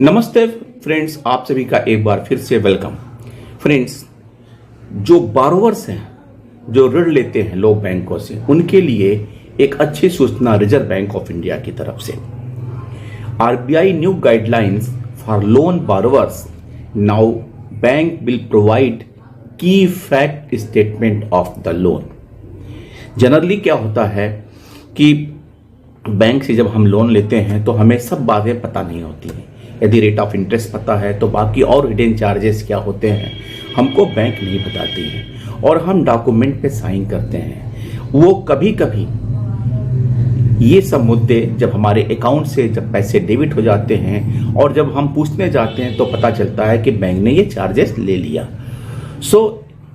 नमस्ते फ्रेंड्स, आप सभी का एक बार फिर से वेलकम। फ्रेंड्स, जो बारोवर्स हैं, जो ऋण लेते हैं लोग बैंकों से, उनके लिए एक अच्छी सूचना रिजर्व बैंक ऑफ इंडिया की तरफ से। RBI new guidelines for loan borrowers. Now bank will provide key fact statement of the loan. Generally क्या होता है कि बैंक से जब हम लोन लेते हैं तो हमें सब बातें पता नहीं होती हैं। यदि रेट ऑफ इंटरेस्ट पता है तो बाकी और हिडन चार्जेस क्या होते हैं हमको बैंक नहीं बताती है, और हम डॉक्यूमेंट पे साइन करते हैं। वो कभी कभी ये सब मुद्दे जब हमारे अकाउंट से जब पैसे डेबिट हो जाते हैं और जब हम पूछने जाते हैं तो पता चलता है कि बैंक ने ये चार्जेस ले लिया।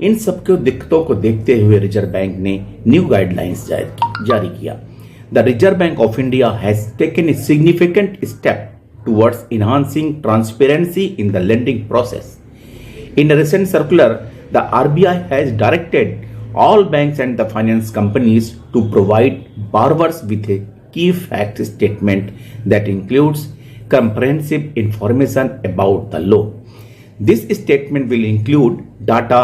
इन सब के दिक्कतों को देखते हुए रिजर्व बैंक ने न्यू गाइडलाइंस जारी किया। The reserve bank of India has taken a significant step towards enhancing transparency in the lending process. In a recent circular, the RBI has directed all banks and the finance companies to provide borrowers with a key fact statement that includes comprehensive information about the loan. This statement will include data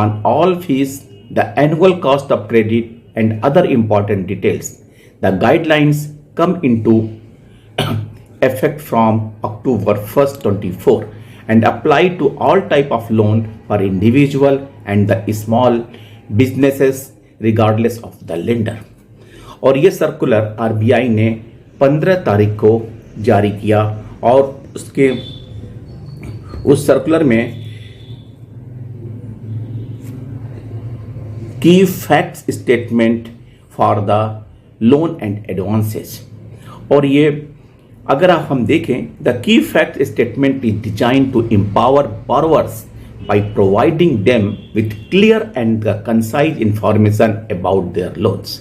on all fees, the annual cost of credit, and other important details. The guidelines come into effect from October 1st, 2024 and apply to all type of loan for individual and the small businesses regardless of the lender. और ये circular RBI ने 15 तारीख को जारी किया, और उस circular में key facts statement for the loan and advances. और ये अगर हम देखें, the key fact statement is design to empower borrowers by providing them with clear and concise information about their loans.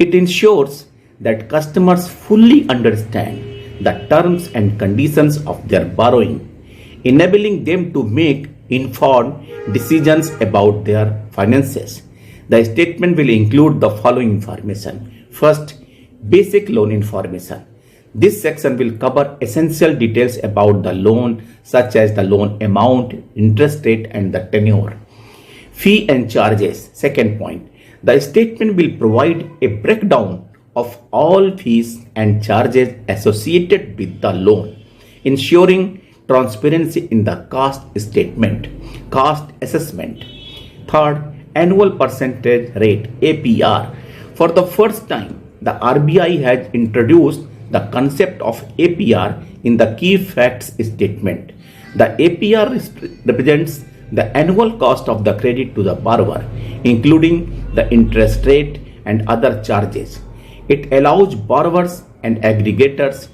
It ensures that customers fully understand the terms and conditions of their borrowing, enabling them to make informed decisions about their finances. The statement will include the following information. First, basic loan information. This section will cover essential details about the loan, such as the loan amount, interest rate, and the tenure. Fee and charges. Second point, the statement will provide a breakdown of all fees and charges associated with the loan, ensuring transparency in the cost statement, cost assessment. Third, annual percentage rate, APR. For the first time, the RBI has introduced the concept of APR in the key facts statement. The APR represents the annual cost of the credit to the borrower, including the interest rate and other charges. It allows borrowers and aggregators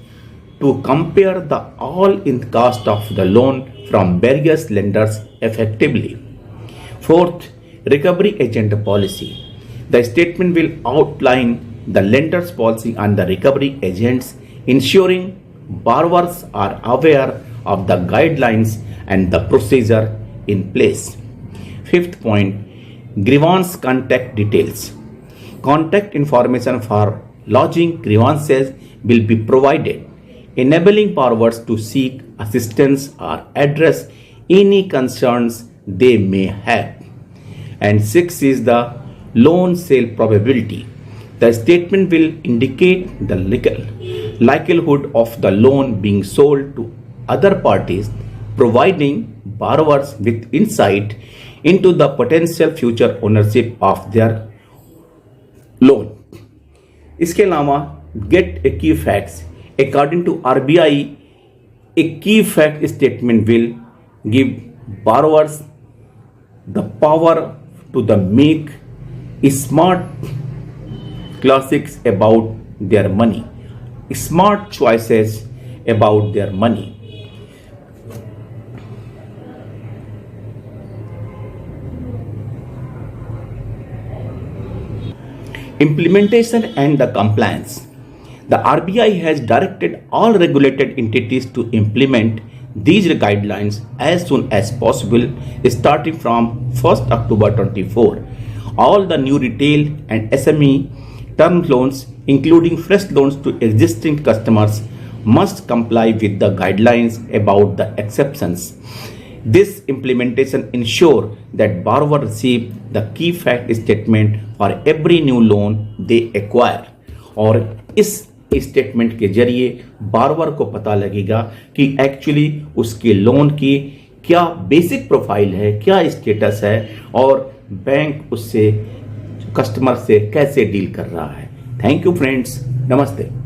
to compare the all-in cost of the loan from various lenders effectively. Fourth, recovery agent policy. The statement will outline the lender's policy on the recovery agents, ensuring borrowers are aware of the guidelines and the procedure in place. Fifth point, grievance contact details. Contact information for lodging grievances will be provided, enabling borrowers to seek assistance or address any concerns they may have. And sixth is the loan sale probability. The statement will indicate the likelihood of the loan being sold to other parties, providing borrowers with insight into the potential future ownership of their loan. इसके अलावा get a key facts. According to RBI, a key fact statement will give borrowers the power to make smart classics about their money, smart choices about their money. Implementation and the compliance. The RBI has directed all regulated entities to implement these guidelines as soon as possible, starting from 1st October 2024. All the new retail and SME term loans, including fresh loans to existing customers, must comply with the guidelines about the exceptions. This implementation ensure that borrower receive the key fact statement for every new loan they acquire. और इस statement के जरिए borrower को पता लगेगा कि actually उसके loan की क्या बेसिक प्रोफाइल है, क्या स्टेटस है और बैंक उससे कस्टमर से कैसे डील कर रहा है। थैंक यू फ्रेंड्स, नमस्ते।